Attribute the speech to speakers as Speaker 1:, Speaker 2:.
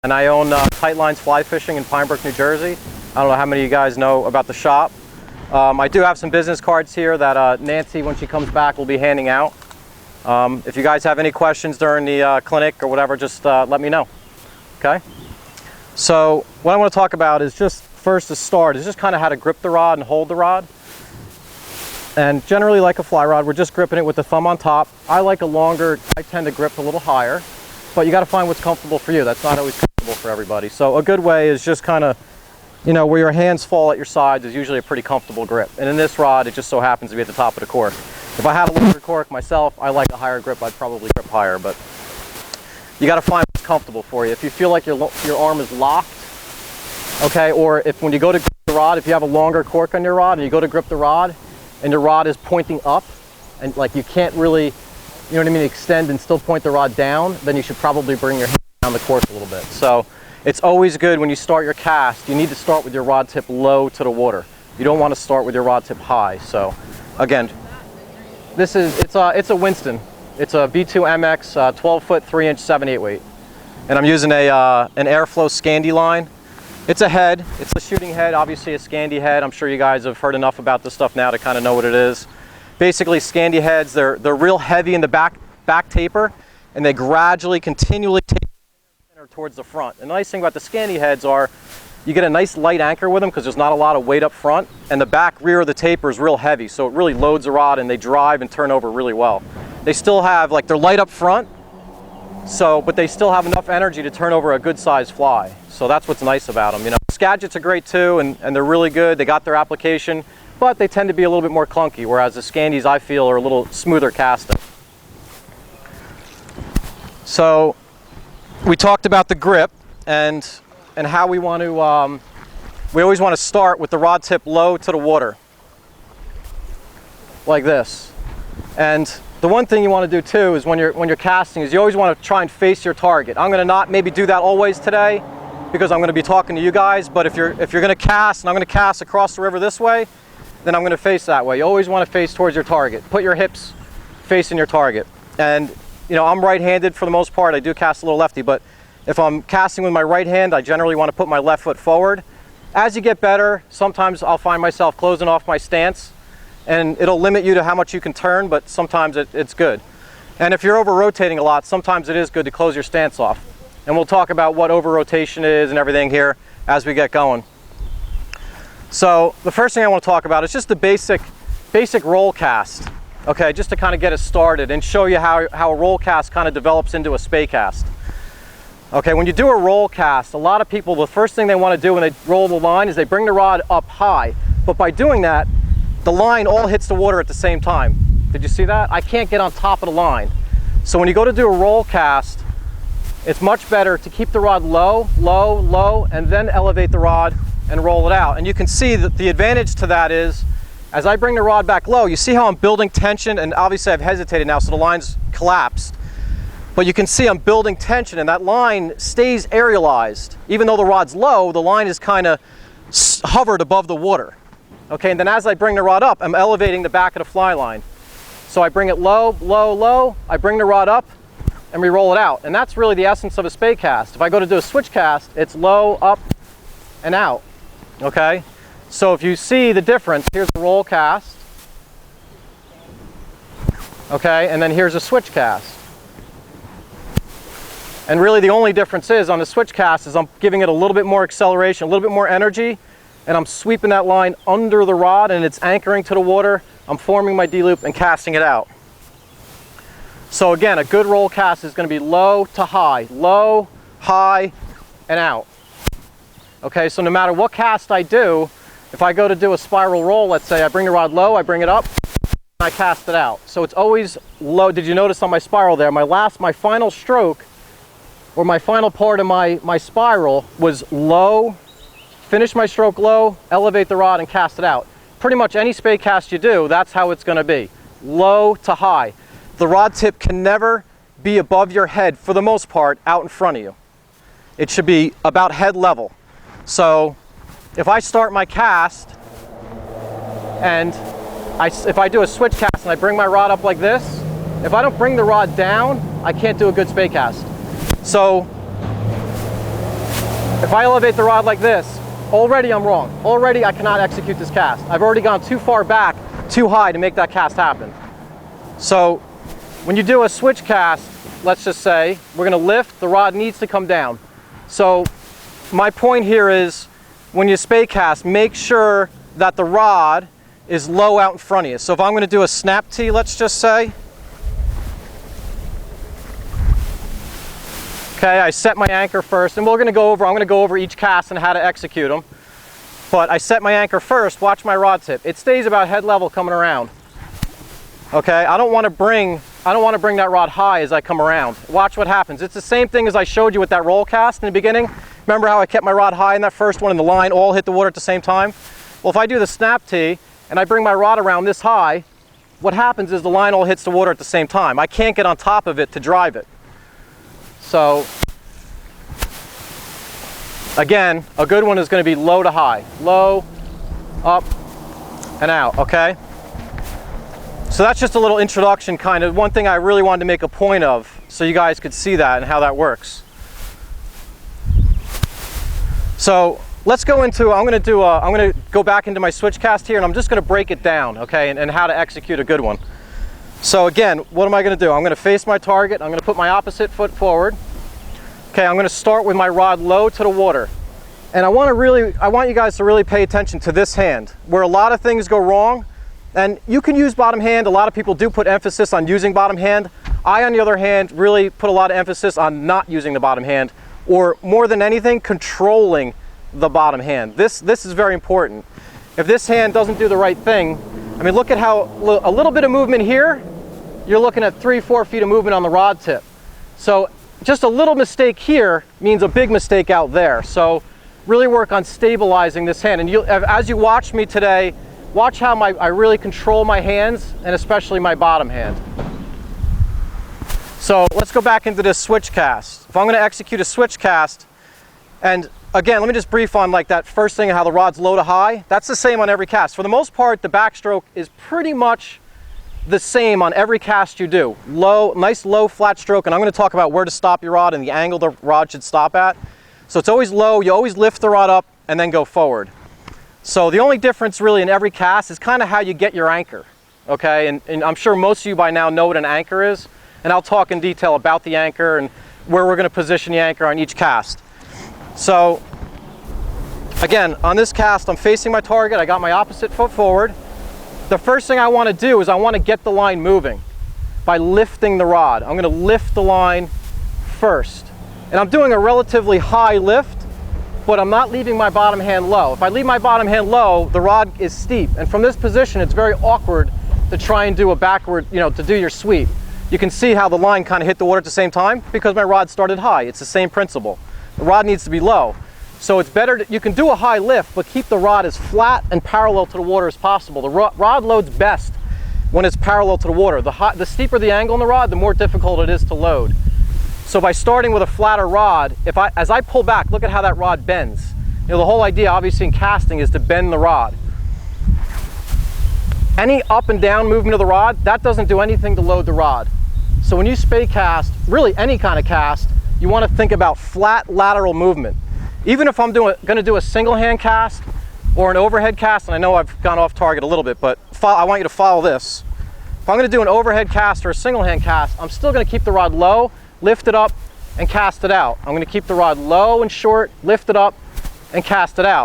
Speaker 1: and I own Tight Lines Fly Fishing in Pinebrook, New Jersey. I don't know how many of you guys know about the shop. I do have some business cards here that Nancy, when she comes back, will be handing out. If you guys have any questions during the clinic or whatever, just let me know. Okay? So what I want to talk about is just first to start is just kind of how to grip the rod and hold the rod. And generally, like a fly rod, we're just gripping it with the thumb on top. I like a longer, I tend to grip a little higher, but you got to find what's comfortable for you. That's not always comfortable for everybody. So a good way is just kind of, you know, where your hands fall at your sides is usually a pretty comfortable grip. And in this rod, it just so happens to be at the top of the cork. If I had a longer cork myself, I like a higher grip, I'd probably grip higher, but you got to find what's comfortable for you. If you feel like your arm is locked, okay, or if when you go to grip the rod, if you have a longer cork on your rod and you go to grip the rod and your rod is pointing up and like you can't really, you know what I mean, extend and still point the rod down, then you should probably bring your hand down the cork a little bit. So it's always good when you start your cast, you need to start with your rod tip low to the water. You don't want to start with your rod tip high. So again, it's a Winston. It's a V2MX 12 foot 3 inch 7/8 weight. And I'm using an Airflow Scandi line. It's a head, it's a shooting head, obviously a Scandi head. I'm sure you guys have heard enough about this stuff now to kind of know what it is. Basically Scandi heads, they're real heavy in the back taper, and they gradually, continually taper towards the front. And the nice thing about the Scandi heads are you get a nice light anchor with them because there's not a lot of weight up front, and the back rear of the taper is real heavy, so it really loads the rod and they drive and turn over really well. They still have, like, they're light up front, but they still have enough energy to turn over a good sized fly. So that's what's nice about them. You know, Skagits are great too, and they're really good. They got their application, but they tend to be a little bit more clunky, whereas the Scandis, I feel, are a little smoother casting. So we talked about the grip and how we want to, we always want to start with the rod tip low to the water, like this. And the one thing you want to do too is when you're casting is you always want to try and face your target. I'm going to not maybe do that always today because I'm going to be talking to you guys, but if you're going to cast, and I'm going to cast across the river this way, then I'm going to face that way. You always want to face towards your target. Put your hips facing your target. And you know, I'm right-handed for the most part. I do cast a little lefty, but if I'm casting with my right hand, I generally want to put my left foot forward. As you get better, sometimes I'll find myself closing off my stance, and it'll limit you to how much you can turn, but sometimes it's good. And if you're over-rotating a lot, sometimes it is good to close your stance off. And we'll talk about what over-rotation is and everything here as we get going. So the first thing I want to talk about is just the basic roll cast, okay, just to kind of get us started and show you how a roll cast kind of develops into a spey cast. Okay, when you do a roll cast, a lot of people, the first thing they want to do when they roll the line is they bring the rod up high. But by doing that, the line all hits the water at the same time. Did you see that? I can't get on top of the line. So when you go to do a roll cast, it's much better to keep the rod low, low, low, and then elevate the rod and roll it out. And you can see that the advantage to that is, as I bring the rod back low, you see how I'm building tension, and obviously I've hesitated now, so the line's collapsed. But you can see I'm building tension, and that line stays aerialized. Even though the rod's low, the line is kind of hovered above the water. Okay, and then as I bring the rod up, I'm elevating the back of the fly line. So I bring it low, low, low, I bring the rod up, and we roll it out. And that's really the essence of a spey cast. If I go to do a switch cast, it's low, up, and out. Okay? So if you see the difference, here's a roll cast. Okay, and then here's a switch cast. And really the only difference is on the switch cast is I'm giving it a little bit more acceleration, a little bit more energy, and I'm sweeping that line under the rod and it's anchoring to the water. I'm forming my D-loop and casting it out. So again, a good roll cast is going to be low to high, low, high, and out. Okay, so no matter what cast I do, if I go to do a spiral roll, let's say I bring the rod low, I bring it up, and I cast it out. So it's always low. Did you notice on my spiral there, my final stroke, or my final part of my spiral was low, finish my stroke low, elevate the rod, and cast it out. Pretty much any spey cast you do, that's how it's going to be. Low to high. The rod tip can never be above your head, for the most part, out in front of you. It should be about head level. So if I start my cast, and if I do a switch cast and I bring my rod up like this, if I don't bring the rod down, I can't do a good spey cast. So If I elevate the rod like this, already I'm wrong. Already I cannot execute this cast. I've already gone too far back, too high to make that cast happen. So when you do a switch cast, let's just say, we're going to lift, the rod needs to come down. So my point here is, when you spey cast, make sure that the rod is low out in front of you. So if I'm going to do a snap tee, let's just say, okay, I set my anchor first, and I'm going to go over each cast and how to execute them. But I set my anchor first, watch my rod tip. It stays about head level coming around. Okay, I don't want to bring that rod high as I come around. Watch what happens. It's the same thing as I showed you with that roll cast in the beginning. Remember how I kept my rod high in that first one and the line all hit the water at the same time? Well, if I do the snap tee and I bring my rod around this high, what happens is the line all hits the water at the same time. I can't get on top of it to drive it. So, again, a good one is going to be low to high. Low, up, and out, okay? So that's just a little introduction, kind of one thing I really wanted to make a point of so you guys could see that and how that works. So let's go into, I'm going to go back into my switch cast here, and I'm just going to break it down, okay, and how to execute a good one. So again, what am I going to do? I'm going to face my target, I'm going to put my opposite foot forward. Okay, I'm going to start with my rod low to the water. And I want you guys to really pay attention to this hand, where a lot of things go wrong. And you can use bottom hand. A lot of people do put emphasis on using bottom hand. I, on the other hand, really put a lot of emphasis on not using the bottom hand, or more than anything, controlling the bottom hand. This is very important. If this hand doesn't do the right thing, I mean, look at how a little bit of movement here, you're looking at 3-4 feet of movement on the rod tip. So just a little mistake here means a big mistake out there. So really work on stabilizing this hand. And as you watch me today, watch how I really control my hands, and especially my bottom hand. So let's go back into this switch cast. If I'm going to execute a switch cast, and again, let me just brief on like that first thing, how the rod's low to high. That's the same on every cast. For the most part, the backstroke is pretty much the same on every cast you do. Low, nice low flat stroke, and I'm going to talk about where to stop your rod and the angle the rod should stop at. So it's always low. You always lift the rod up and then go forward. So the only difference really in every cast is kind of how you get your anchor, okay? And I'm sure most of you by now know what an anchor is, and I'll talk in detail about the anchor and where we're going to position the anchor on each cast. So again, on this cast, I'm facing my target. I got my opposite foot forward. The first thing I want to do is I want to get the line moving by lifting the rod. I'm going to lift the line first. And I'm doing a relatively high lift, but I'm not leaving my bottom hand low. If I leave my bottom hand low, the rod is steep. And from this position, it's very awkward to try and do a backward, to do your sweep. You can see how the line kind of hit the water at the same time because my rod started high. It's the same principle. The rod needs to be low. So it's better, you can do a high lift, but keep the rod as flat and parallel to the water as possible. The rod loads best when it's parallel to the water. The steeper the angle in the rod, the more difficult it is to load. So by starting with a flatter rod, as I pull back, look at how that rod bends. The whole idea obviously in casting is to bend the rod. Any up and down movement of the rod, that doesn't do anything to load the rod. So when you spey cast, really any kind of cast, you want to think about flat lateral movement. Even if I'm going to do a single hand cast or an overhead cast, and I know I've gone off target a little bit, but I want you to follow this. If I'm going to do an overhead cast or a single hand cast, I'm still going to keep the rod low, lift it up, and cast it out. I'm going to keep the rod low and short, lift it up, and cast it out.